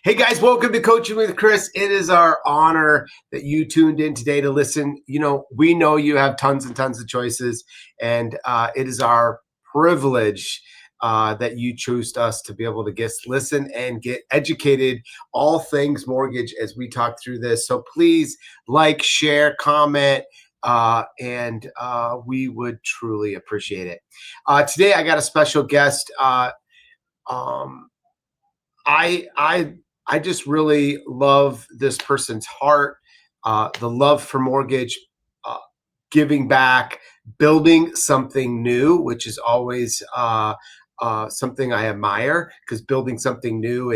Hey guys, welcome to Coaching with Chris. It is our honor that you tuned in today to listen. We know you have tons and tons of choices, and it is our privilege that you chose us to be able to listen and get educated all things mortgage as we talk through this. So please like, share, comment, and we would truly appreciate it. Today I got a special guest. I just really love this person's heart, the love for mortgage, giving back, building something new, which is always something I admire, because building something new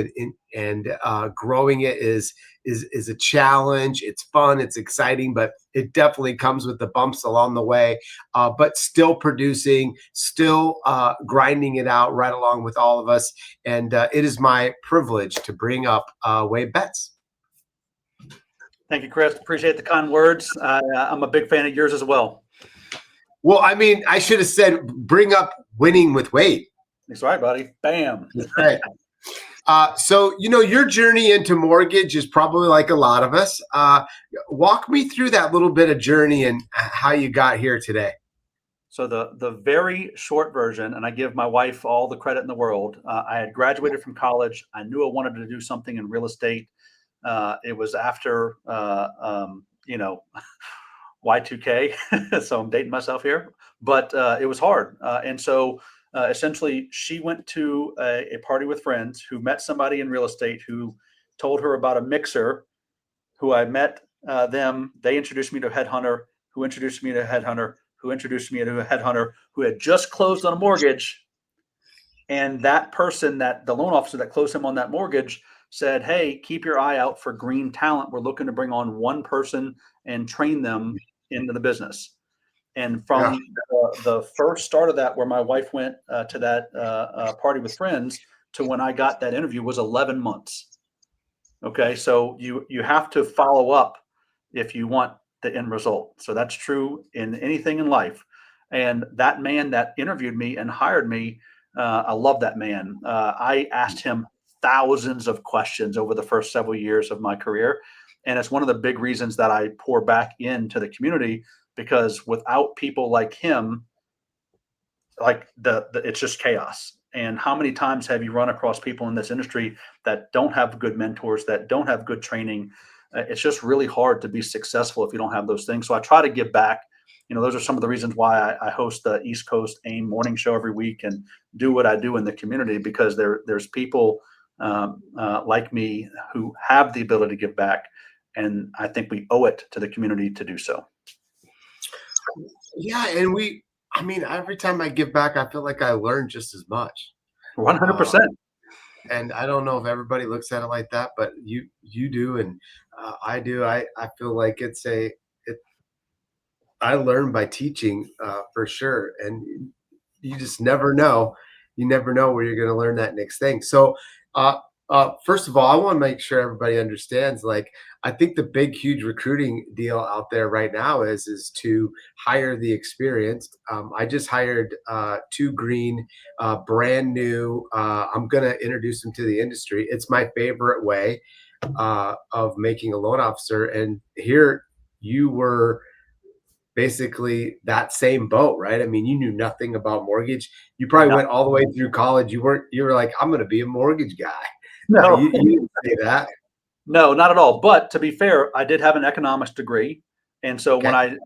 and growing it is a challenge. It's fun, it's exciting, but it definitely comes with the bumps along the way. But still producing, still grinding it out right along with all of us. And it is my privilege to bring up Wade Betz. Thank you, Chris. Appreciate the kind words. I'm a big fan of yours as well. Well, I mean, I should have said, bring up winning with Wade. That's right, buddy. Bam. That's right. So, your journey into mortgage is probably like a lot of us. Walk me through that little bit of journey and how you got here today. So the very short version, and I give my wife all the credit in the world. I had graduated from college. I knew I wanted to do something in real estate. It was after, Y2K. So I'm dating myself here, but it was hard. And so essentially she went to a party with friends who met somebody in real estate who told her about a mixer who I met them. They introduced me to a headhunter who introduced me to a headhunter who introduced me to a headhunter who had just closed on a mortgage. And that person, the loan officer that closed him on that mortgage, said, "Hey, keep your eye out for green talent. We're looking to bring on one person and train them into the business." And from the first start of that, where my wife went to that party with friends, to when I got that interview was 11 months. Okay, so you have to follow up if you want the end result. So that's true in anything in life. And that man that interviewed me and hired me, I love that man. I asked him thousands of questions over the first several years of my career. And it's one of the big reasons that I pour back into the community, because without people like him, it's just chaos. And how many times have you run across people in this industry that don't have good mentors, that don't have good training? It's just really hard to be successful if you don't have those things. So I try to give back. Those are some of the reasons why I host the East Coast AIME morning show every week and do what I do in the community, because there's people like me who have the ability to give back. And I think we owe it to the community to do so. Yeah. And every time I give back, I feel like I learn just as much. 100%. And I don't know if everybody looks at it like that, but you do. And I do. I feel like I learn by teaching for sure. And you just never know. You never know where you're going to learn that next thing. So, first of all, I want to make sure everybody understands, I think the big, huge recruiting deal out there right now is to hire the experienced. I just hired 2 green, brand new. I'm going to introduce them to the industry. It's my favorite way of making a loan officer. And here you were basically that same boat, right? I mean, you knew nothing about mortgage. You probably went all the way through college. You were like, I'm going to be a mortgage guy. No, you didn't say that. No, not at all. But to be fair, I did have an economics degree. And so when I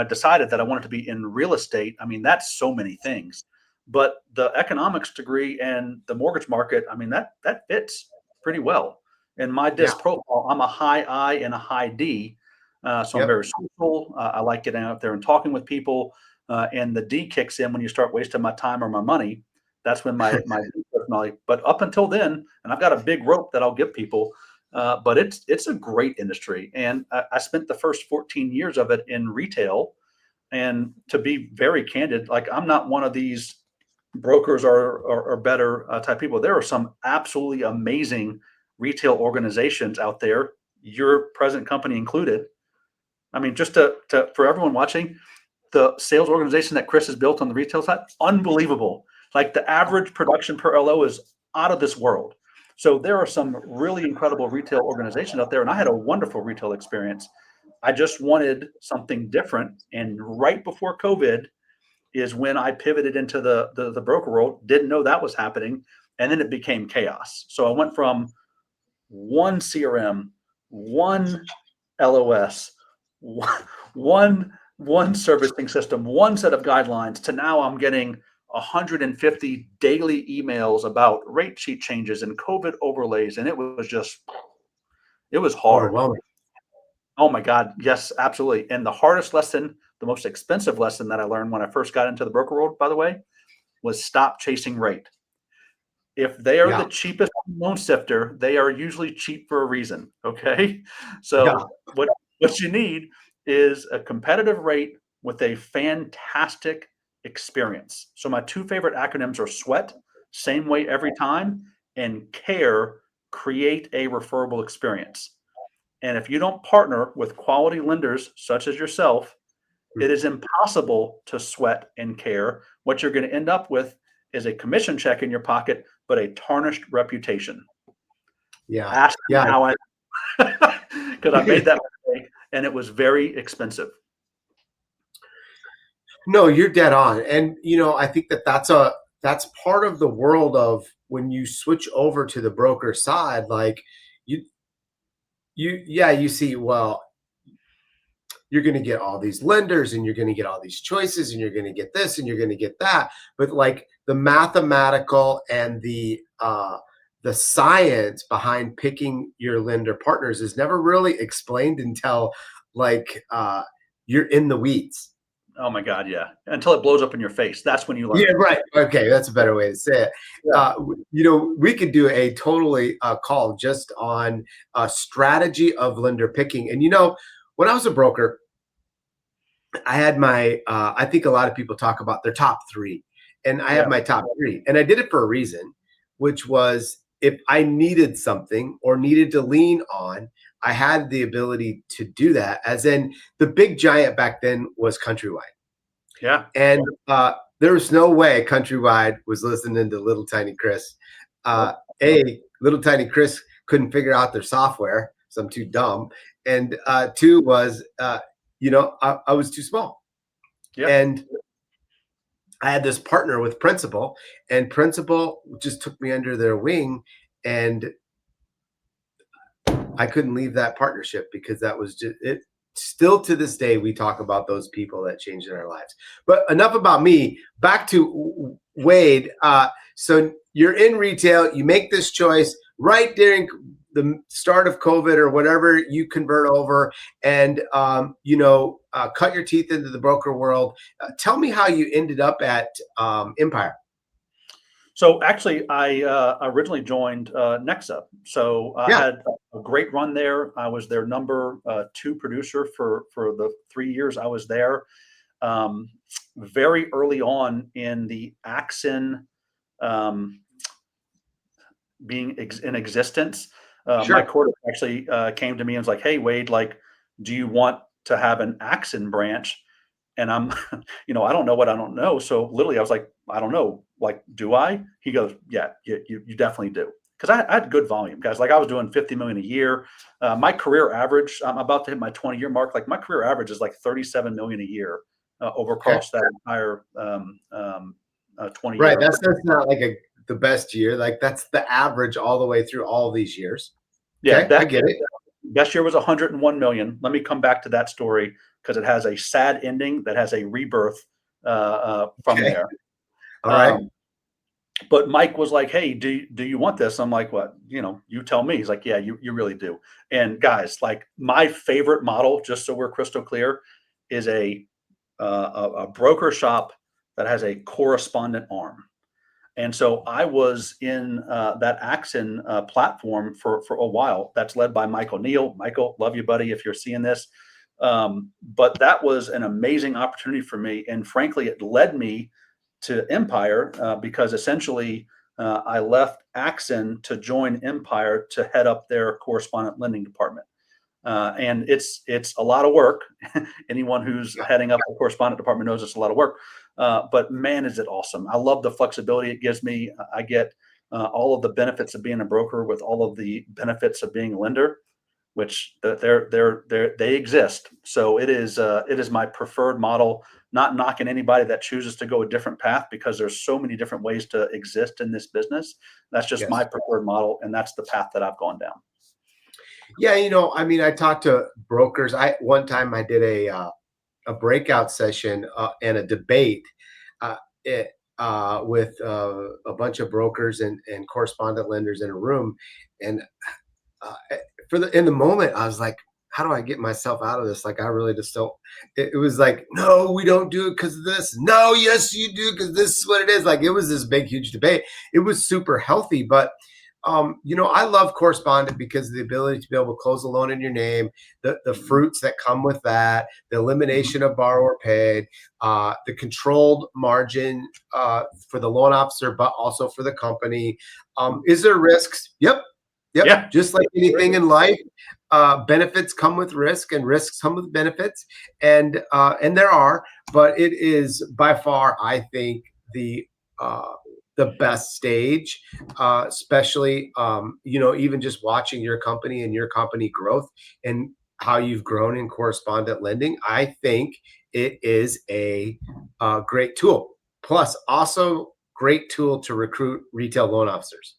decided that I wanted to be in real estate, I mean, that's so many things. But the economics degree and the mortgage market, I mean, that fits pretty well. In my DISC profile, I'm a high I and a high D. So I'm very social. I like getting out there and talking with people. And the D kicks in when you start wasting my time or my money. That's when my personality. But up until then, and I've got a big rope that I'll give people. But it's a great industry, and I spent the first 14 years of it in retail. And to be very candid, I'm not one of these brokers or better type people. There are some absolutely amazing retail organizations out there, your present company included. I mean, just for everyone watching, the sales organization that Chris has built on the retail side, unbelievable. The average production per LO is out of this world. So there are some really incredible retail organizations out there, and I had a wonderful retail experience. I just wanted something different. And right before COVID is when I pivoted into the broker world, didn't know that was happening. And then it became chaos. So I went from one CRM, one LOS, one servicing system, one set of guidelines, to now I'm getting 150 daily emails about rate sheet changes and COVID overlays. And it was hard. Overwhelming. Oh my God. Yes, absolutely. And the hardest lesson, the most expensive lesson that I learned when I first got into the broker world, by the way, was stop chasing rate. If they are Yeah. the cheapest loan sifter, they are usually cheap for a reason. Okay. Yeah. So what you need is a competitive rate with a fantastic experience. So my two favorite acronyms are SWEAT, same way every time, and CARE, create a referable experience. And if you don't partner with quality lenders such as yourself, Mm. it is impossible to sweat and care. What you're going to end up with is a commission check in your pocket, but a tarnished reputation. Yeah. Ask me Yeah. how I, because I made that mistake and it was very expensive. No, you're dead on. And I think that's part of the world of when you switch over to the broker side, like you you see, well, you're going to get all these lenders and you're going to get all these choices and you're going to get this and you're going to get that, but like the mathematical and the science behind picking your lender partners is never really explained until like you're in the weeds. Oh my God, yeah. Until it blows up in your face. That's when you Yeah, learn. right. Okay, that's a better way to say it. Yeah. We could do a totally call just on strategy of lender picking. And when I was a broker, I had my. I think a lot of people talk about their top three, and I have Yeah. my top three, and I did it for a reason, which was if I needed something or needed to lean on, I had the ability to do that. As in, the big giant back then was Countrywide. Yeah. And there was no way Countrywide was listening to Little Tiny Chris. Nope. Little Tiny Chris couldn't figure out their software, so I'm too dumb. And two was, I was too small. Yeah. And I had this partner with Principal, and Principal just took me under their wing, and I couldn't leave that partnership because that was just it. Still to this day, we talk about those people that changed in our lives. But enough about me. Back to Wade. So you're in retail. You make this choice right during the start of COVID or whatever. You convert over and cut your teeth into the broker world. Tell me how you ended up at Empire. So actually, I originally joined Nexa. So I Yeah, had a great run there. I was their number two producer for the 3 years I was there. Very early on in the Axon um, being in existence, my sure. quarterback actually came to me and was like, "Hey, Wade, like, do you want to have an Axon branch?" And I'm, I don't know what I don't know. So literally, I was like, I don't know. Like, do I? He goes, yeah, you definitely do. Because I had good volume, guys. Like I was doing 50 million a year. My career average, I'm about to hit my 20-year mark. Like my career average is like 37 million a year over Okay. across that entire 20 Right. year. That's not like the best year. Like that's the average all the way through all these years. Yeah, Okay, I get it. best year was 101 million. Let me come back to that story because it has a sad ending that has a rebirth from Okay. there. All right. Um, but Mike was like, "Hey, do you want this?" I'm like, "What? You tell me." He's like, "Yeah, you really do." And guys, like my favorite model, just so we're crystal clear, is a broker shop that has a correspondent arm. And so I was in that Axon platform for a while. That's led by Michael Neal. Michael, love you, buddy, if you're seeing this. But that was an amazing opportunity for me. And frankly, it led me to Empire because essentially I left Axon to join Empire to head up their correspondent lending department. And it's a lot of work. Anyone who's Yeah. heading up the correspondent department knows it's a lot of work. But man, is it awesome! I love the flexibility it gives me. I get all of the benefits of being a broker with all of the benefits of being a lender, which they exist. So it is my preferred model. Not knocking anybody that chooses to go a different path, because there's so many different ways to exist in this business. That's just my Yes. preferred model, and that's the path that I've gone down. Yeah, I mean, I talked to brokers. One time I did a breakout session and a debate uh, it, with a bunch of brokers and correspondent lenders in a room, and in the moment I was like, how do I get myself out of this? Like, I really just don't. It was like, no, we don't do it because of this. No, yes, you do, because this is what it is. Like, it was this big, huge debate. It was super healthy, but I love correspondent because of the ability to be able to close a loan in your name, the fruits that come with that, the elimination of borrower paid, the controlled margin for the loan officer, but also for the company. Is there risks? Yep. Yep. Yeah. Just like anything in life, benefits come with risk and risks come with benefits. And there are, but it is by far, I think, uh, the best stage, especially, even just watching your company and your company growth and how you've grown in correspondent lending. I think it is a great tool. Plus, also great tool to recruit retail loan officers.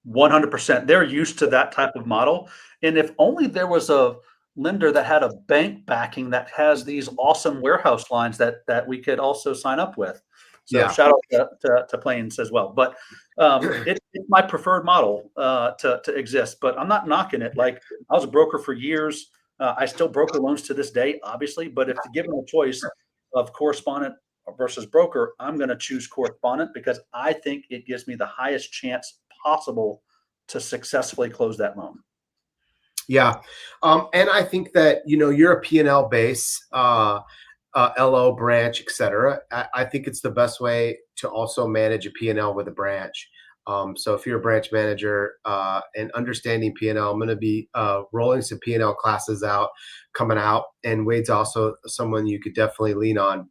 100%. They're used to that type of model. And if only there was a lender that had a bank backing that has these awesome warehouse lines that we could also sign up with. So Yeah. shout out to Plains as well. But it's my preferred model to exist. But I'm not knocking it. Like, I was a broker for years. I still broker loans to this day, obviously. But if given a choice of correspondent versus broker, I'm going to choose correspondent because I think it gives me the highest chance possible to successfully close that loan. Yeah. And I think that, you're a P&L base, LO branch, et cetera. I think it's the best way to also manage a P&L with a branch. So if you're a branch manager and understanding P&L, I'm going to be rolling some P&L classes coming out. And Wade's also someone you could definitely lean on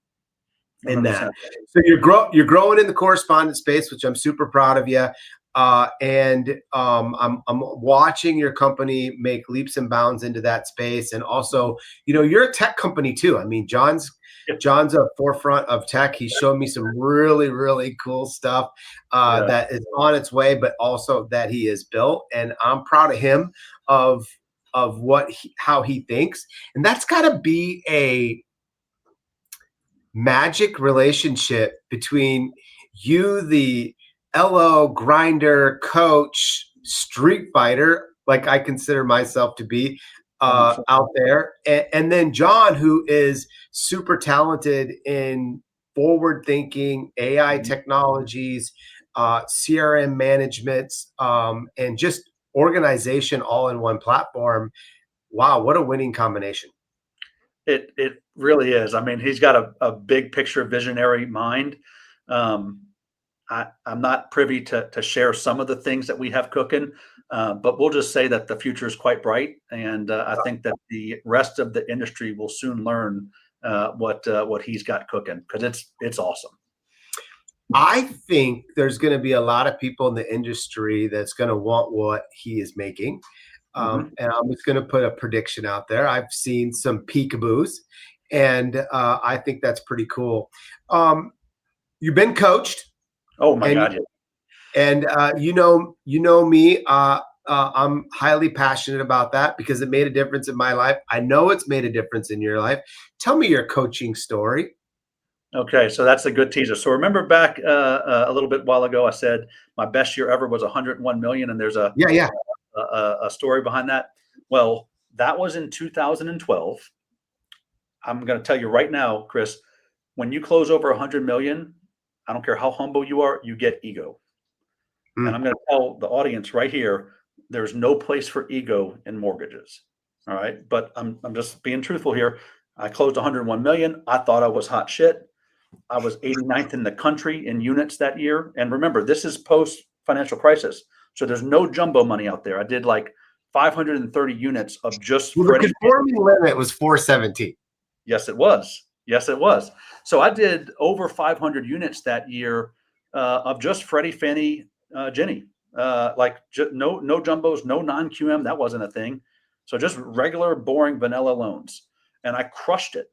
in that. 100%. So you're growing in the correspondent space, which I'm super proud of you. And I'm watching your company make leaps and bounds into that space. And also, you're a tech company too. I mean, John's a forefront of tech. He showed me some really, really cool stuff Yeah. that is on its way, but also that he has built. And I'm proud of him of how he thinks. And that's got to be a magic relationship between you, the LO grinder, coach, street fighter, like I consider myself to be out there, and then John, who is super talented in forward thinking AI technologies, CRM management, and just organization all in one platform. Wow, what a winning combination. It really is. I mean, he's got a big picture visionary mind. Um, I'm not privy to share some of the things that we have cooking, but we'll just say that the future is quite bright, and I think that the rest of the industry will soon learn what he's got cooking, because it's awesome. I think there's going to be a lot of people in the industry that's going to want what he is making. And I'm just going to put a prediction out there. I've seen some peekaboos, and I think that's pretty cool. You've been coached. Oh my and God! Yeah. and you know me. I'm highly passionate about that because it made a difference in my life. I know it's made a difference in your life. Tell me your coaching story. Okay, so that's a good teaser. So remember back a little bit while ago, I said my best year ever was 101 million, and there's Yeah, yeah. a story behind that. Well, that was in 2012. I'm going to tell you right now, Chris, when you close over 100 million, I don't care how humble you are, you get ego. And Mm. I'm going to tell the audience right here, there's no place for ego in mortgages. All right. But I'm just being truthful here. I closed 101 million. I thought I was hot shit. I was 89th in the country in units that year. And remember, this is post financial crisis. So there's no jumbo money out there. I did like 530 units of just Well, the Freddie. conforming limit was 417. Yes, it was. Yes, it was. So I did over 500 units that year of just Freddie, Fannie, Ginnie. like no jumbos, no non-QM. That wasn't a thing. So just regular, boring, vanilla loans, and I crushed it.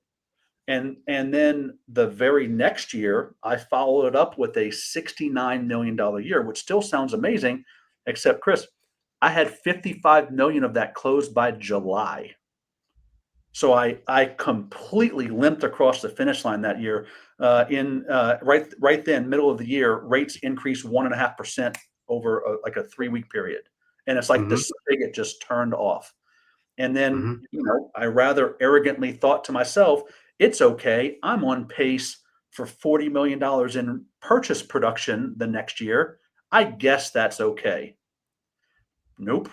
And then the very next year, I followed it up with a $69 million year, which still sounds amazing, except Chris, I had 55 million of that closed by July. So I completely limped across the finish line that year. Right then, middle of the year, rates increased 1.5% over like a 3-week period, and it's like the Mhm. spigot just turned off. And then, Mhm. I rather arrogantly thought to myself, it's okay. I'm on pace for $40 million in purchase production the next year. I guess that's okay. Nope.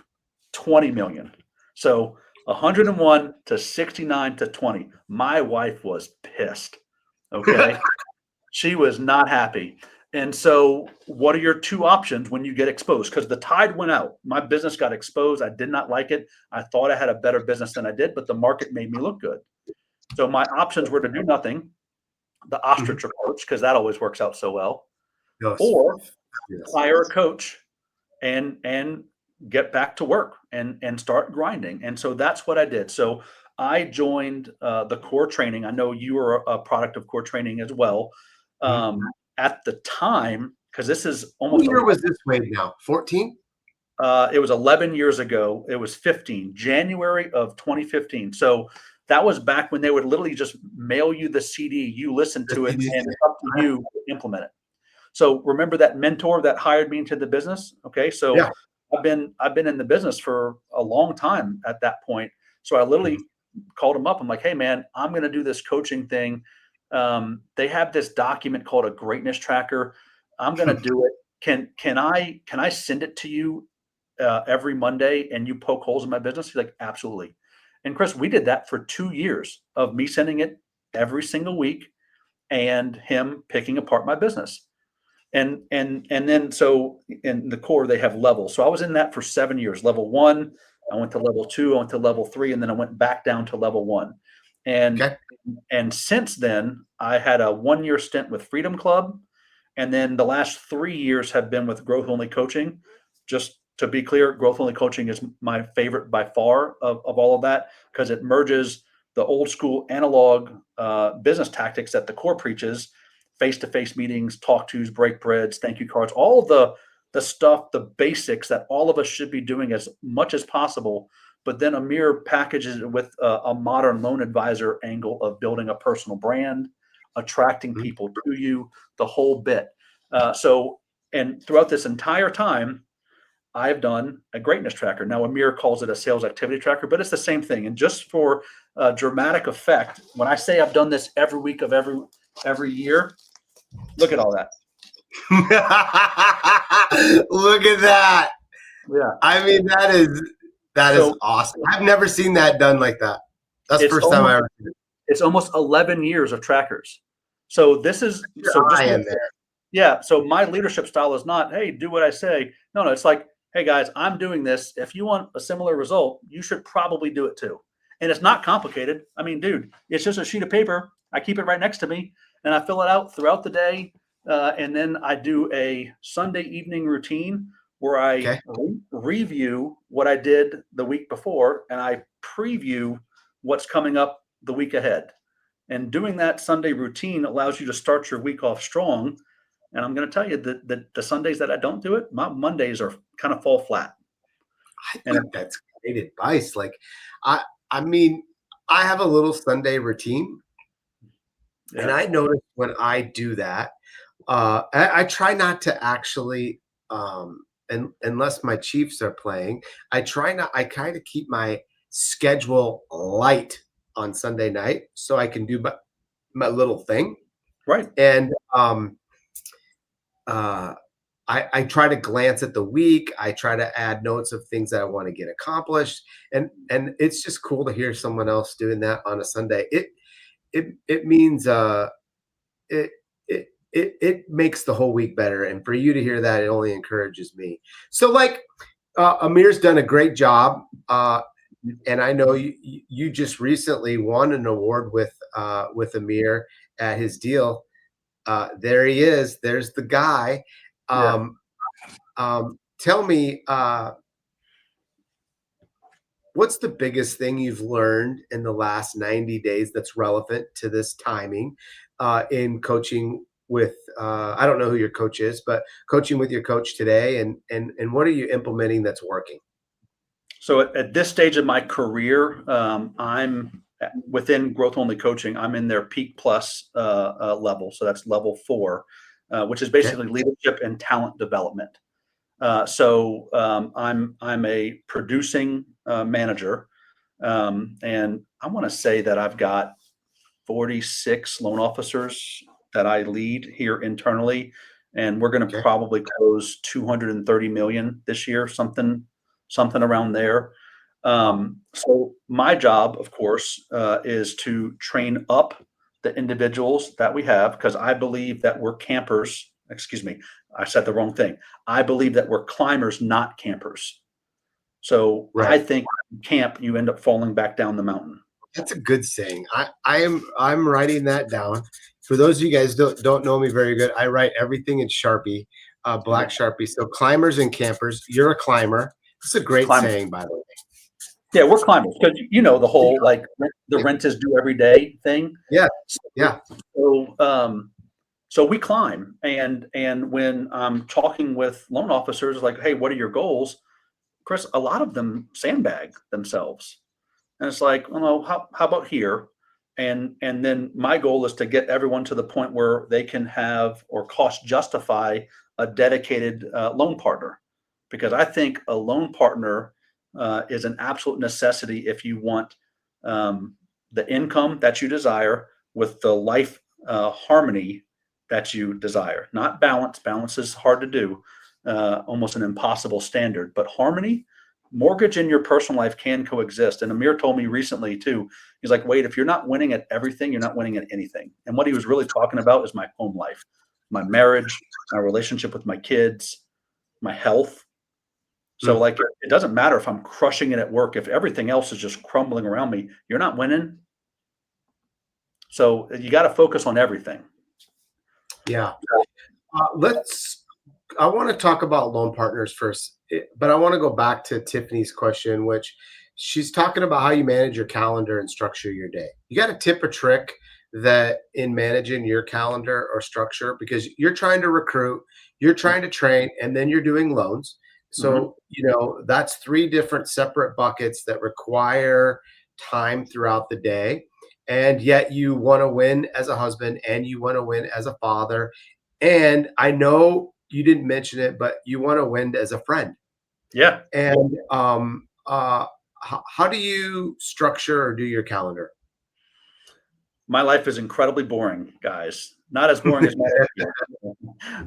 20 million. So 101 to 69 to 20. My wife was pissed. Okay. She was not happy. And so, what are your two options when you get exposed? Because the tide went out. My business got exposed. I did not like it. I thought I had a better business than I did, but the market made me look good. So, my options were to do nothing, the Mhm. ostrich approach, because that always works out so well, Yes. or Yes. hire a coach and get back to work and start grinding. And so that's what I did. So I joined the core training. I know you are a product of core training as well. Mhm. At the time, because this is What almost year was this, Wade, now? 14? it was 11 years ago. It was 15, January of 2015. So that was back when they would literally just mail you the CD, you listen The to it, CD? and it's up to you to implement it. So remember that mentor that hired me into the business? Okay, so Yeah. I've been in the business for a long time at that point. So I Mhm. literally called him up. I'm like, hey man, I'm going to do this coaching thing. They have this document called a greatness tracker. I'm going to do it. Can I send it to you every Monday and you poke holes in my business? He's like, absolutely. And Chris, we did that for 2 years of me sending it every single week and him picking apart my business. And then so in the core they have levels. So I was in that for 7 years. Level one, I went to level two, I went to level three, and then I went back down to level one. And Okay. and since then, I had a 1 year stint with Freedom Club, and then the last 3 years have been with Growth Only Coaching. Just to be clear, Growth Only Coaching is my favorite by far of all of that because it merges the old school analog business tactics that the core preaches, face-to-face meetings, talk tos, break breads, thank you cards, all the stuff, the basics that all of us should be doing as much as possible. But then Amir packages it with a modern loan advisor angle of building a personal brand, attracting Mhm. people to you, the whole bit. And throughout this entire time, I've done a greatness tracker. Now, Amir calls it a sales activity tracker, but it's the same thing. And just for dramatic effect, when I say I've done this every week of every year, look at all that. Look at that. Yeah. I mean, that is So awesome. I've never seen that done like that. That's the it's first time I almost ever seen it. it's almost 11 years of trackers. So this is Your so just eye like in there. yeah. So my leadership style is not, hey, do what I say. No, it's like, hey guys, I'm doing this. If you want a similar result, you should probably do it too. And it's not complicated. I mean, dude, it's just a sheet of paper. I keep it right next to me and I fill it out throughout the day. And then I do a Sunday evening routine where I Okay. review what I did the week before and I preview what's coming up the week ahead. And doing that Sunday routine allows you to start your week off strong. And I'm going to tell you that the Sundays that I don't do it, my Mondays are kind of fall flat. I And think that's great advice. Like, I, I mean, I have a little Sunday routine, and yeah, I notice when I do that, I try not to actually, unless my Chiefs are playing, I try not. I kind of keep my schedule light on Sunday night so I can do my little thing. right. And uh, I try to glance at the week. I try to add notes of things that I want to get accomplished, and it's just cool to hear someone else doing that on a Sunday. It means it it makes the whole week better, and for you to hear that, it only encourages me. So, like, Amir's done a great job, and I know you just recently won an award with Amir at his deal. There he is. There's the guy. Yeah. Um, tell me, what's the biggest thing you've learned in the last 90 days that's relevant to this timing in coaching with, I don't know who your coach is, but coaching with your coach today, and what are you implementing that's working? So at this stage of my career, I'm within growth only coaching. I'm in their peak plus level. So that's level 4, which is Okay. basically leadership and talent development. I'm a producing manager, and I want to say that I've got 46 loan officers that I lead here internally, and we're going to Okay. probably close 230 million this year, something around there. Wow. So my job, of course, is to train up the individuals that we have because I believe that we're campers. Excuse me, I said the wrong thing. I believe that we're climbers, not campers. So Right. I think in camp, you end up falling back down the mountain. That's a good saying. I'm writing that down. For those of you guys don't know me very good, I write everything in Sharpie, black Yeah, Sharpie. So climbers and campers, you're a climber. It's a great climb. saying, by the way. Yeah, we're climbers because you know the whole like the rent is due every day thing. Yeah, So, yeah, so we climb, and when I'm talking with loan officers, like, hey, what are your goals, Chris? A lot of them sandbag themselves, and it's like, oh no, how about here? And then my goal is to get everyone to the point where they can have or cost justify a dedicated loan partner, because I think a loan partner is an absolute necessity if you want um, the income that you desire with the life harmony that you desire. Not balance. Balance is hard to do, almost an impossible standard, but harmony. Mortgage and your personal life can coexist. And Amir told me recently too, he's like, Wade, if you're not winning at everything, you're not winning at anything. And what he was really talking about is my home life, my marriage, my relationship with my kids, my health. So mm, like it doesn't matter if I'm crushing it at work, if everything else is just crumbling around me, you're not winning. So you got to focus on everything. yeah. Let's. I want to talk about loan partners first, but I want to go back to Tiffany's question, which she's talking about how you manage your calendar and structure your day. You got a tip or trick that in managing your calendar or structure because you're trying to recruit, you're trying to train, and then you're doing loans. Mhm. So, that's three different separate buckets that require time throughout the day. And yet you want to win as a husband and you want to win as a father. And I know you didn't mention it, but you want to win as a friend. Yeah. And how do you structure or do your calendar? My life is incredibly boring, guys. Not as boring as most of you,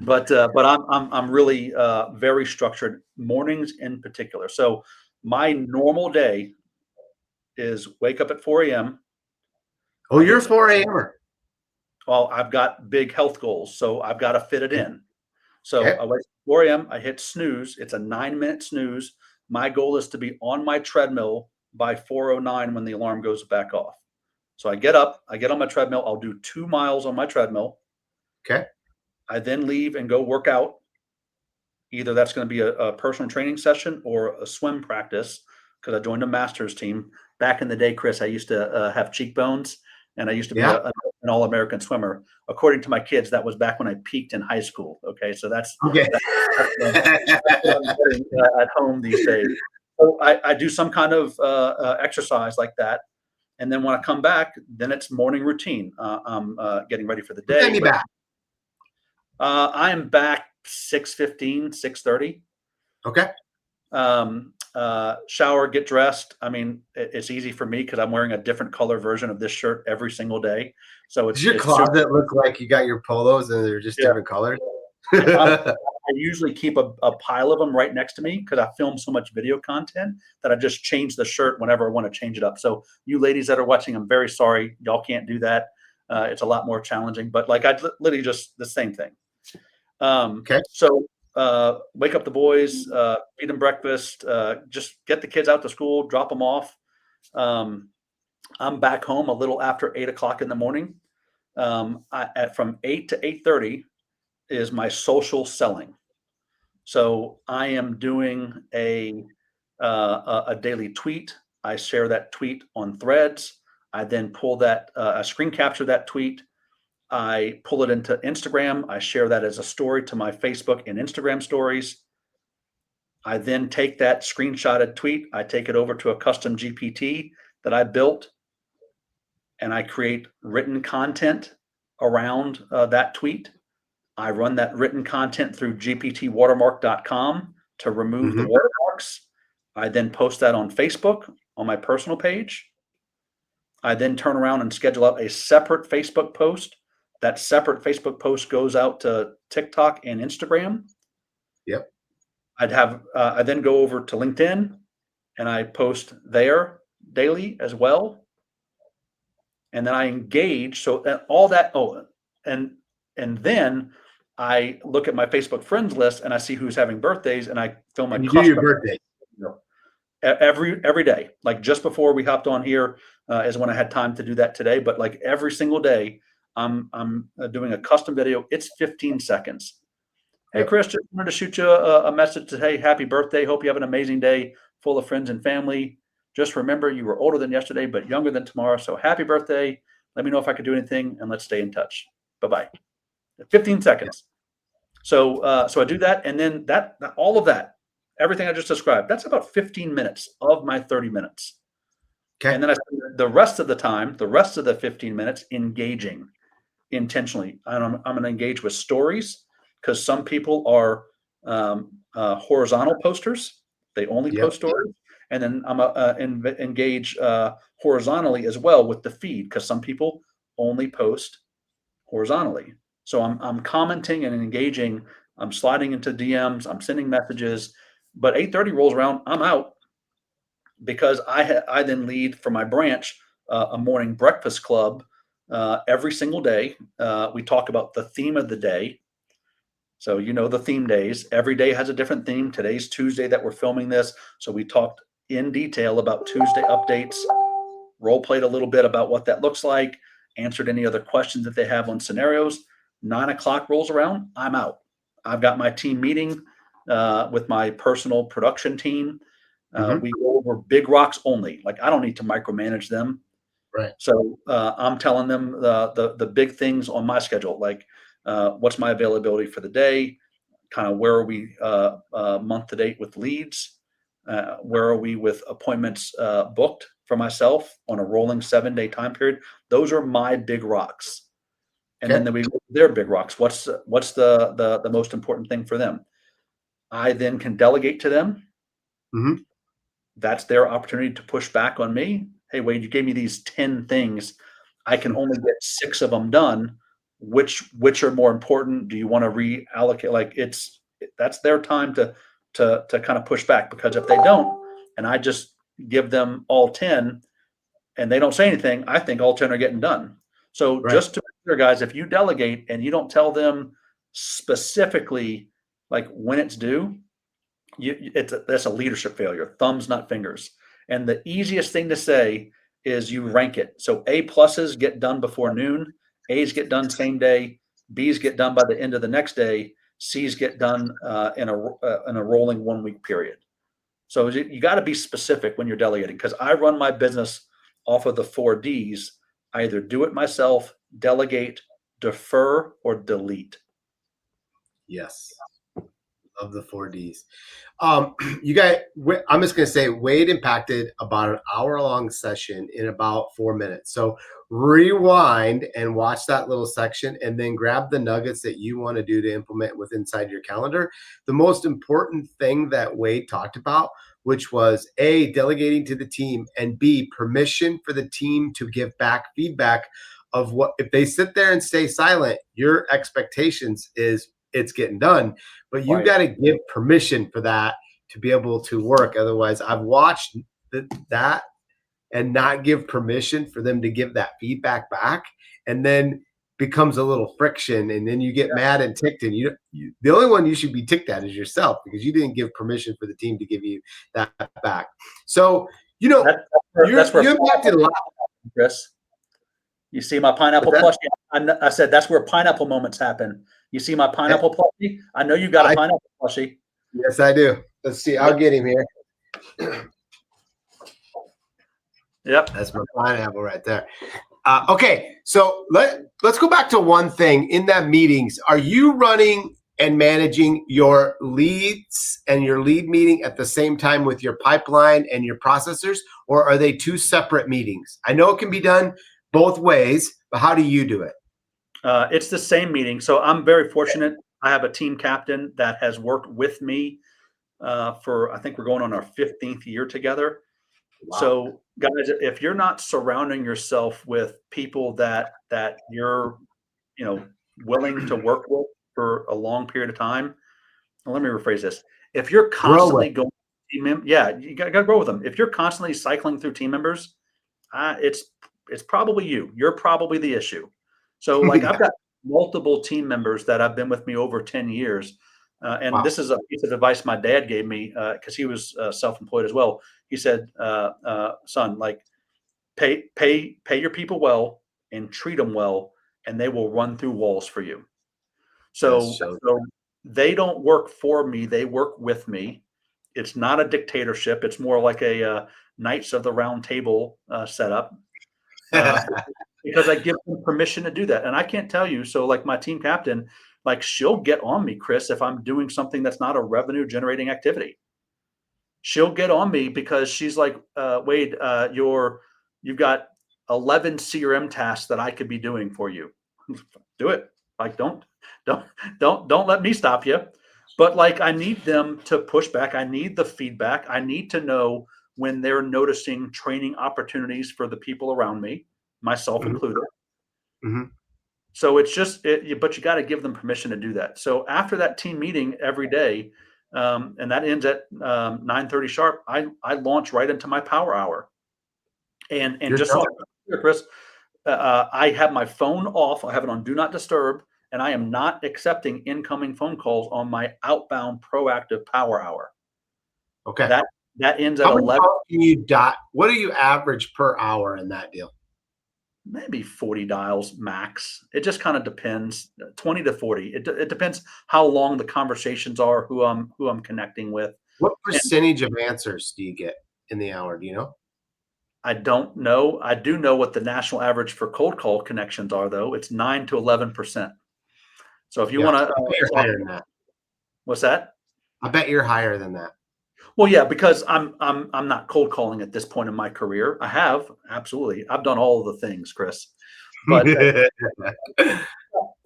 but I'm really very structured. Mornings in particular. So my normal day is wake up at 4 a.m. Oh, I you're a hit 4 a.m.er. Well, I've got big health goals, so I've got to fit it in. So Okay. I wake up at 4 a.m. I hit snooze. It's a 9-minute snooze. My goal is to be on my treadmill by 4:09 when the alarm goes back off. So I get up, I get on my treadmill. I'll do 2 miles on my treadmill. Okay. I then leave and go work out. Either that's going to be a personal training session or a swim practice because I joined a master's team. Back in the day, Chris, I used to have cheekbones and I used to be Yeah. an all American swimmer. According to my kids, that was back when I peaked in high school. Okay. So Okay. that's what I'm doing at home these days. So I do some kind of exercise like that. And then when I come back, then it's morning routine. I'm getting ready for the What time day. you back? I am back 6:15, 6:30. Okay. Shower, get dressed. I mean, it's easy for me because I'm wearing a different color version of this shirt every single day. So Does it's your it's super. closet look like you got your polos and they're just Yeah, different colors? yeah. I usually keep a pile of them right next to me because I film so much video content that I just change the shirt whenever I want to change it up. So you ladies that are watching, I'm very sorry, y'all can't do that. It's a lot more challenging, but like literally just the same thing. Okay. So wake up the boys, feed them breakfast, just get the kids out to school, drop them off. Um, I'm back home a little after 8 o'clock in the morning. From 8 to 8:30 is my social selling. So I am doing a daily tweet. I share that tweet on Threads. I then pull that, I screen capture that tweet. I pull it into Instagram. I share that as a story to my Facebook and Instagram stories. I then take that screenshotted tweet, I take it over to a custom GPT that I built, and I create written content around that tweet. I run that written content through gptwatermark.com to remove the Hmm. watermarks. I then post that on Facebook on my personal page. I then turn around and schedule out a separate Facebook post. That separate Facebook post goes out to TikTok and Instagram. Yep. I then go over to LinkedIn and I post there daily as well. And then I engage. So all that. Oh, and then I look at my Facebook friends list and I see who's having birthdays, and I film a And you do your custom birthday. every day. Like just before we hopped on here is when I had time to do that today. But like every single day, I'm doing a custom video. It's 15 seconds. Hey, Yep. Chris, just wanted to shoot you a message to, hey, happy birthday. Hope you have an amazing day full of friends and family. Just remember you were older than yesterday, but younger than tomorrow. So happy birthday. Let me know if I could do anything, and let's stay in touch. Bye-bye. 15 Yep. seconds. So I do that. And then all of that, everything I just described, that's about 15 minutes of my 30 minutes. Okay. And then I spend the rest of the time, the rest of the 15 minutes engaging intentionally. I'm going to engage with stories, because some people are horizontal posters. They only Yep. post stories. And then I'm engage horizontally as well with the feed, because some people only post horizontally. So I'm commenting and engaging. I'm sliding into DMs. I'm sending messages. But 8:30 rolls around, I'm out, because I then lead for my branch a morning breakfast club every single day. We talk about the theme of the day. So the theme days. Every day has a different theme. Today's Tuesday that we're filming this. So we talked in detail about Tuesday updates, role played a little bit about what that looks like, answered any other questions that they have on scenarios. 9 o'clock rolls around, I'm out. I've got my team meeting with my personal production team. Hmm. We go over big rocks only. Like, I don't need to micromanage them. Right. So I'm telling them the big things on my schedule, like what's my availability for the day, kind of where are we month to date with leads, where are we with appointments booked for myself on a rolling 7-day time period. Those are my big rocks. And Okay. then we go to their big rocks. What's the most important thing for them? I then can delegate to them. Hmm. That's their opportunity to push back on me. Hey, Wade, you gave me these 10 things. I can only get 6 of them done. Which are more important? Do you want to reallocate? Like, that's their time to kind of push back, because if they don't, and I just give them all 10 and they don't say anything, I think all 10 are getting done. So Right. just to be clear, guys, if you delegate and you don't tell them specifically like when it's due, that's a leadership failure. Thumbs, not fingers. And the easiest thing to say is you rank it. So A pluses get done before noon, A's get done same day, B's get done by the end of the next day, C's get done in a rolling 1 week period. So you got to be specific when you're delegating, because I run my business off of the 4 Ds. I either do it myself, delegate, defer, or delete. Yes. Of the 4 Ds. You guys, I'm just going to say Wade impacted about an hour-long session in about 4 minutes. So rewind and watch that little section, and then grab the nuggets that you want to do to implement with inside your calendar. The most important thing that Wade talked about, which was A, delegating to the team, and B, permission for the team to give back feedback of what, if they sit there and stay silent, your expectations is it's getting done, but you Right. got to give permission for that to be able to work. Otherwise, I've watched that and not give permission for them to give that feedback back, and then becomes a little friction, and then you get mad and ticked, and the only one you should be ticked at is yourself, because you didn't give permission for the team to give you that back. So That's where you impacted a lot. Chris. You see my pineapple plushie? I said that's where pineapple moments happen. You see my pineapple plushie? I know you got a pineapple plushie. Yes, I do. Let's see. I'll get him here. Yep. That's my pineapple right there. Okay, so let's go back to one thing in that meetings. Are you running and managing your leads and your lead meeting at the same time with your pipeline and your processors, or are they two separate meetings? I know it can be done both ways, but how do you do it? It's the same meeting. So I'm very fortunate. I have a team captain that has worked with me for, I think we're going on our 15th year together. Wow. So guys, if you're not surrounding yourself with people that you're, you know, willing to work with for a long period of time, well, let me rephrase this. If you're Grow it. constantly going, yeah, you got to grow with them. If you're constantly cycling through team members, it's probably you. You're probably the issue. So like I've Yeah. got multiple team members that have been with me over 10 years. And Wow. this is a piece of advice my dad gave me because he was self-employed as well. He said, son, like pay your people well and treat them well, and they will run through walls for you. That's So they don't work for me, they work with me. It's not a dictatorship. It's more like a Knights of the Round Table setup. Uh, because I give them permission to do that. And I can't tell you. So, like my team captain, like she'll get on me, Chris, if I'm doing something that's not a revenue generating activity. She'll get on me because she's like, Wade, you've got 11 CRM tasks that I could be doing for you. Do it. Like, don't, don't let me stop you. But like, I need them to push back. I need the feedback. I need to know when they're noticing training opportunities for the people around me, myself Mhm, included. mhm. So it's just, but you got to give them permission to do that. So after that team meeting every day, and that ends at 9:30 sharp, I launch right into my power hour. And just so Yourself? I'm clear, Chris, I have my phone off. I have it on do not disturb, and I am not accepting incoming phone calls on my outbound proactive power hour. Okay. That that ends at How many 11, calls can you dot? What do you average per hour in that deal? maybe 40 dials max. It just kind of depends. 20 to 40. It depends how long the conversations are, who I'm connecting with. What And percentage of answers do you get in the hour? Do you know? I don't know. I do know what the national average for cold call connections are, though. It's 9 to 11%. So if you Yeah, want to I bet you're talk, higher than that. what's that? I bet you're higher than that. Well, yeah, because I'm not cold calling at this point in my career. I have absolutely. I've done all of the things, Chris, but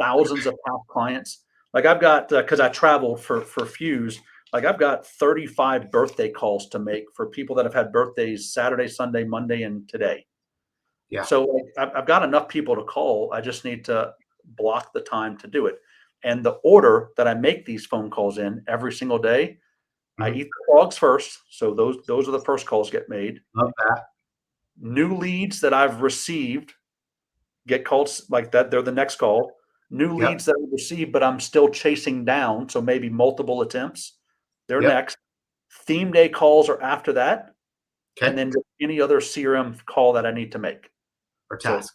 thousands of past clients. Like I've got because I travel for Fuse. Like I've got 35 birthday calls to make for people that have had birthdays Saturday, Sunday, Monday, and today. Yeah. So like, I've got enough people to call. I just need to block the time to do it. And the order that I make these phone calls in every single day, I Mhm. eat the frogs first. So those are the first calls get made. Love that. New leads that I've received get called like that. They're the next call. New Yep. leads that I've received, but I'm still chasing down. So maybe multiple attempts. They're Yep. next. Theme day calls are after that. And Okay. then just any other CRM call that I need to make. Or So task.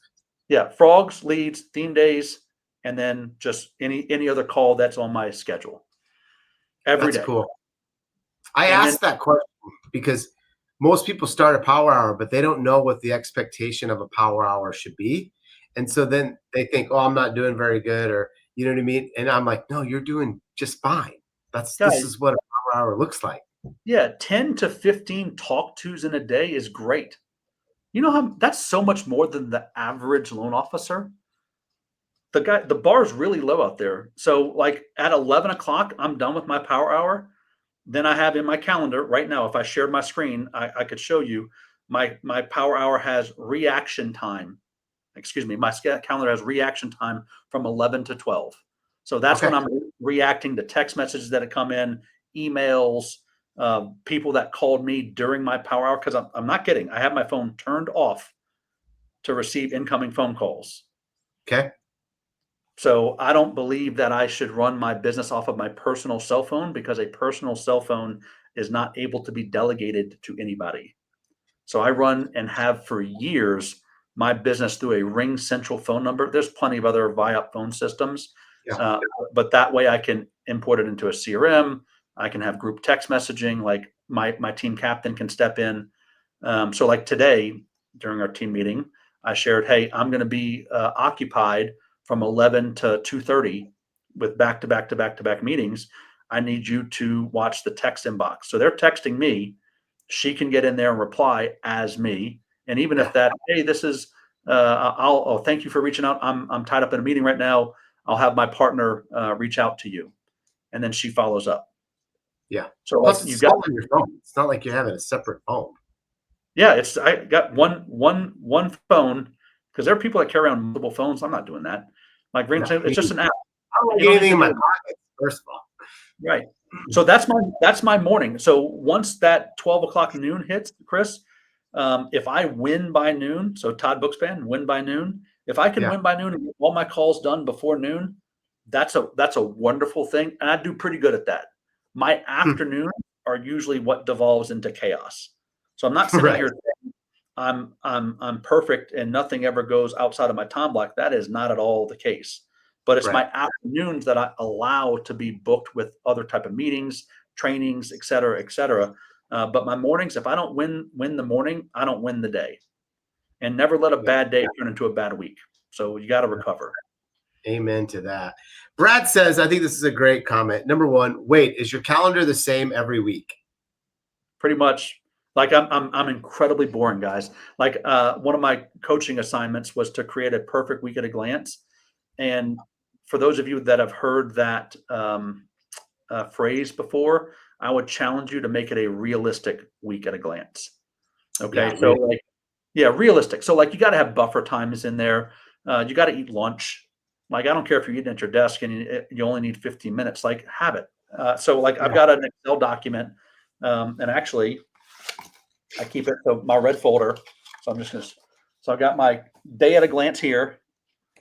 yeah, frogs, leads, theme days, and then just any other call that's on my schedule every That's day. cool. I And then asked that question because most people start a power hour, but they don't know what the expectation of a power hour should be. And so then they think, oh, I'm not doing very good, or you know what I mean? And I'm like, no, you're doing just fine. This guys, is what a power hour looks like. yeah, 10 to 15 talk tos in a day is great. You know how that's so much more than the average loan officer. The bar is really low out there. So like at 11 o'clock, I'm done with my power hour. Then I have in my calendar right now, if I shared my screen, I could show you my power hour has reaction time. Excuse me, my calendar has reaction time from 11 to 12. So that's when Okay. I'm reacting to text messages that have come in, emails, people that called me during my power hour. Because I'm not kidding. I have my phone turned off to receive incoming phone calls. Okay. So I don't believe that I should run my business off of my personal cell phone because a personal cell phone is not able to be delegated to anybody. So I run and have for years my business through a Ring Central phone number. There's plenty of other VIOP phone systems, Yeah. uh, but that way I can import it into a CRM. I can have group text messaging, like my team captain can step in. So like today during our team meeting, I shared, hey, I'm going to be occupied from 11 to 2:30 with back to back to back to back meetings. I need you to watch the text inbox. So they're texting me. She can get in there and reply as me. And even if that, hey, this is, thank you for reaching out. I'm tied up in a meeting right now. I'll have my partner reach out to you. And then she follows up. Yeah. So like Plus, you it's got, all on your phone. It's not like you're having a separate phone. yeah, I got one phone because there are people that carry around multiple phones. I'm not doing that. Like No, it's just an app. I don't like You don't need anything to in my do it. pocket, first of all. Right. So that's my morning. So once that 12 o'clock noon hits, Chris, if I win by noon, so Todd Bookspan, win by noon. If I can Yeah. win by noon and get all my calls done before noon, that's a wonderful thing. And I do pretty good at that. My afternoons are usually what devolves into chaos. So I'm not sitting Right. here saying I'm perfect and nothing ever goes outside of my time block. That is not at all the case. But it's Right. my afternoons that I allow to be booked with other type of meetings, trainings, et cetera, et cetera. But my mornings, if I don't win the morning, I don't win the day. And never let a Yeah. bad day turn into a bad week. So you got to recover. Amen to that. Brad says, I think this is a great comment. Number one, wait, is your calendar the same every week? Pretty much. Like I'm incredibly boring, guys. Like one of my coaching assignments was to create a perfect week at a glance. And for those of you that have heard that phrase before, I would challenge you to make it a realistic week at a glance. Okay, Yeah. so like, yeah, realistic. So like, you got to have buffer times in there. You got to eat lunch. Like, I don't care if you're eating at your desk and you only need 15 minutes. Like, have it. So like, I've Yeah. got an Excel document, and actually, I keep it so my red folder. So I'm just gonna. So I've got my day at a glance here,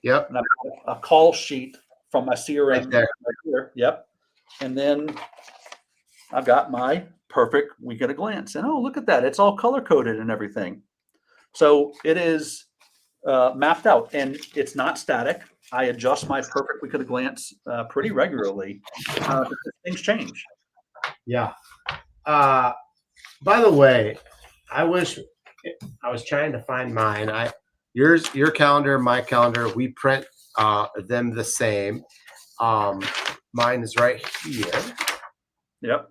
Yep. and I've got a call sheet from my Right CRM there. right here. Yep. And then I've got my perfect week at a glance. And oh, look at that. It's all color coded and everything. So it is mapped out and it's not static. I adjust my perfect week at a glance pretty regularly because things change. Yeah. By the way, I wish I was trying to find mine. Your calendar, my calendar, we print them the same. Mine is right here. Yep.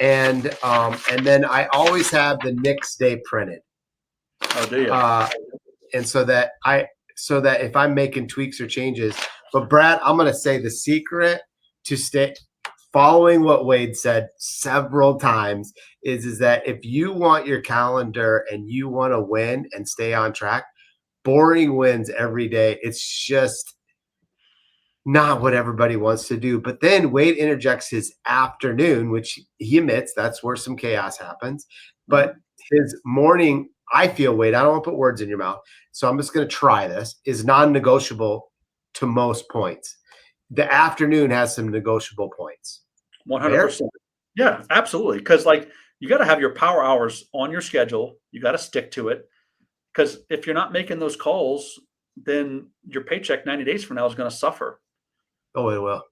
And then I always have the next day printed. Oh, do you? And so that if I'm making tweaks or changes, but Brad, I'm going to say the secret to stay following what Wade said several times is that if you want your calendar and you want to win and stay on track, boring wins every day. It's just not what everybody wants to do. But then Wade interjects his afternoon, which he admits that's where some chaos happens. But his morning, I feel, Wade, I don't want to put words in your mouth, so I'm just going to try this, is non-negotiable to most points. The afternoon has some negotiable points. 100%. Yeah, absolutely. Because like, you got to have your power hours on your schedule. You got to stick to it. Because if you're not making those calls, then your paycheck 90 days from now is going to suffer. Oh, it will.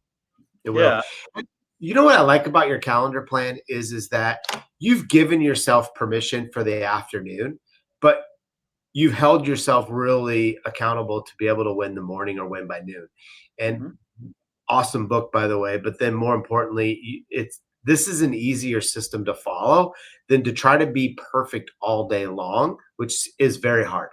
It will. Yeah. You know what I like about your calendar plan is that you've given yourself permission for the afternoon, but you've held yourself really accountable to be able to win the morning or win by noon. And awesome book, by the way. But then more importantly, this is an easier system to follow than to try to be perfect all day long, which is very hard.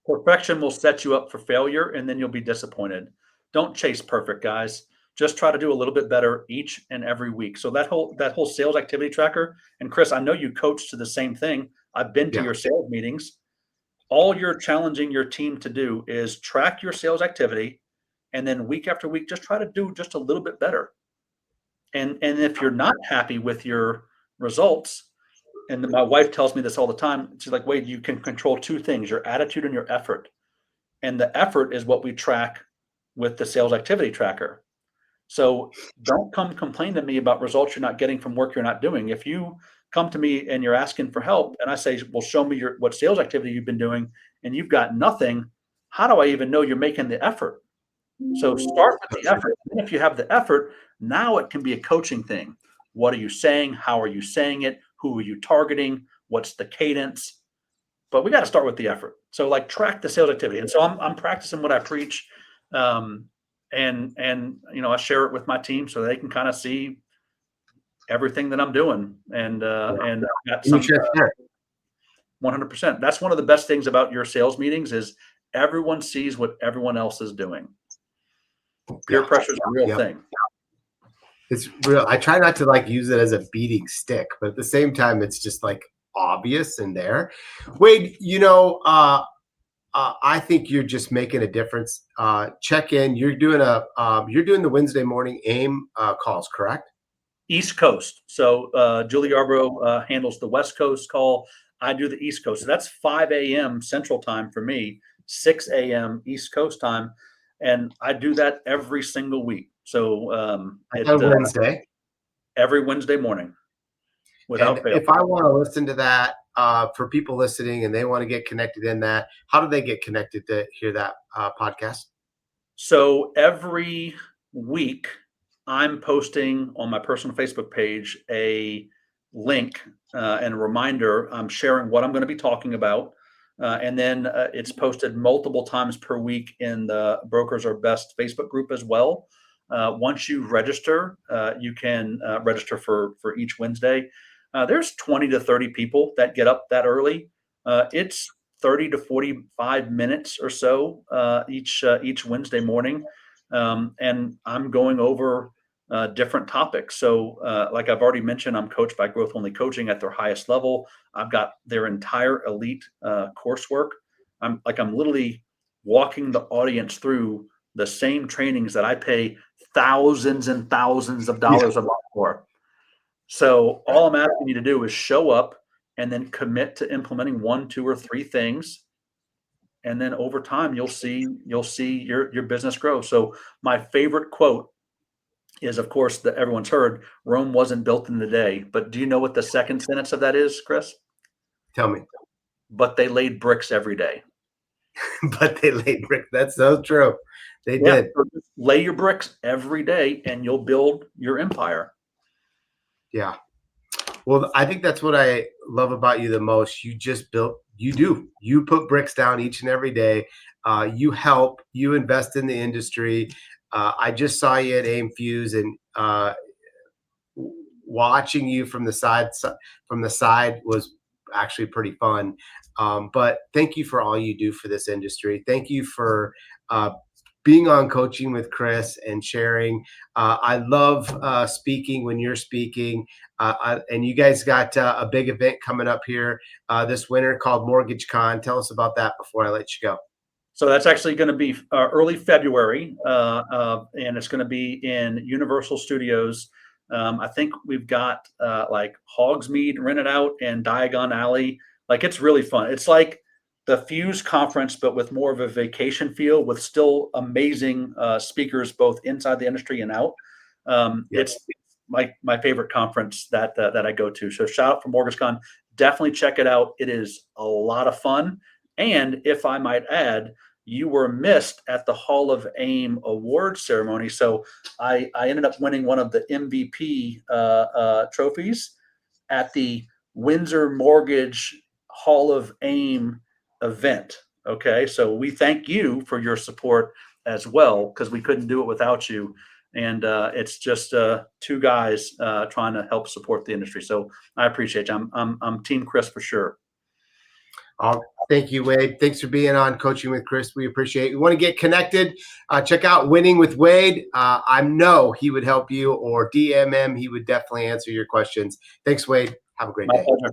Perfection will set you up for failure and then you'll be disappointed. Don't chase perfect, guys. Just try to do a little bit better each and every week. So that whole sales activity tracker, and Chris, I know you coach to the same thing. I've been to Yeah. your sales meetings. All you're challenging your team to do is track your sales activity and then week after week just try to do just a little bit better. And if you're not happy with your results, and my wife tells me this all the time, she's like, Wade, you can control two things, your attitude and your effort. And the effort is what we track with the sales activity tracker. So don't come complain to me about results you're not getting from work you're not doing. If you come to me and you're asking for help and I say, well, show me what sales activity you've been doing and you've got nothing, how do I even know you're making the effort? So start with the effort. And if you have the effort, now it can be a coaching thing. What are you saying? How are you saying it? Who are you targeting? What's the cadence? But we got to start with the effort. So like track the sales activity. And so I'm practicing what I preach. And I share it with my team so they can kind of see everything that I'm doing. And I've got some 100%. That's one of the best things about your sales meetings is everyone sees what everyone else is doing. Peer pressure is a real thing. It's real. I try not to like use it as a beating stick, but at the same time, it's just like obvious in there. Wade, I think you're just making a difference. Check in. You're doing the Wednesday morning AIME calls, correct? East Coast. So Julie Yarbrough handles the West Coast call. I do the East Coast. So that's 5 a.m. Central Time for me, 6 a.m. East Coast time. And I do that every single week. So Wednesday. Every Wednesday morning without fail. If I want to listen to that, for people listening and they want to get connected in that, how do they get connected to hear that podcast? So every week, I'm posting on my personal Facebook page a link and a reminder. I'm sharing what I'm going to be talking about. And then it's posted multiple times per week in the Brokers Are Best Facebook group as well. Once you register, you can register for each Wednesday. There's 20 to 30 people that get up that early. It's 30 to 45 minutes or so each Wednesday morning. And I'm going over different topics. So like I've already mentioned, I'm coached by Growth Only Coaching at their highest level. I've got their entire elite coursework. I'm literally walking the audience through the same trainings that I pay thousands and thousands of dollars a month for. So all I'm asking you to do is show up and then commit to implementing 1, 2, or 3 things. And then over time, you'll see your business grow. So my favorite quote is, of course, that everyone's heard, Rome wasn't built in a day. But do you know what the second sentence of that is, Chris? Tell me. But they laid bricks every day. But they laid bricks. That's so true. They did. So lay your bricks every day and you'll build your empire. Yeah. Well, I think that's what I love about you the most. You put bricks down each and every day. You help, you invest in the industry. I just saw you at AIME FUSE, and watching you from the side was actually pretty fun. But thank you for all you do for this industry. Thank you for being on Coaching with Chris and sharing. I love speaking when you're speaking. And you guys got a big event coming up here this winter called MortgageCon. Tell us about that before I let you go. So that's actually going to be early February, and it's going to be in Universal Studios. I think we've got like Hogsmeade rented out and Diagon Alley. Like, it's really fun. It's like the Fuse conference, but with more of a vacation feel, with still amazing speakers both inside the industry and out. It's my favorite conference that I go to. So shout out for MortgageCon. Definitely check it out. It is a lot of fun. And if I might add, you were missed at the Hall of AIME award ceremony. So I ended up winning one of the MVP trophies at the Windsor Mortgage Hall of AIME event. Okay, so we thank you for your support as well, because we couldn't do it without you. And it's just 2 guys trying to help support the industry. So I appreciate you. I'm Team Chris for sure. Thank you, Wade. Thanks for being on Coaching with Chris. We appreciate it. You want to get connected? Check out Winning with Wade. I know he would help you, or DM him. He would definitely answer your questions. Thanks, Wade. Have a great day. My pleasure.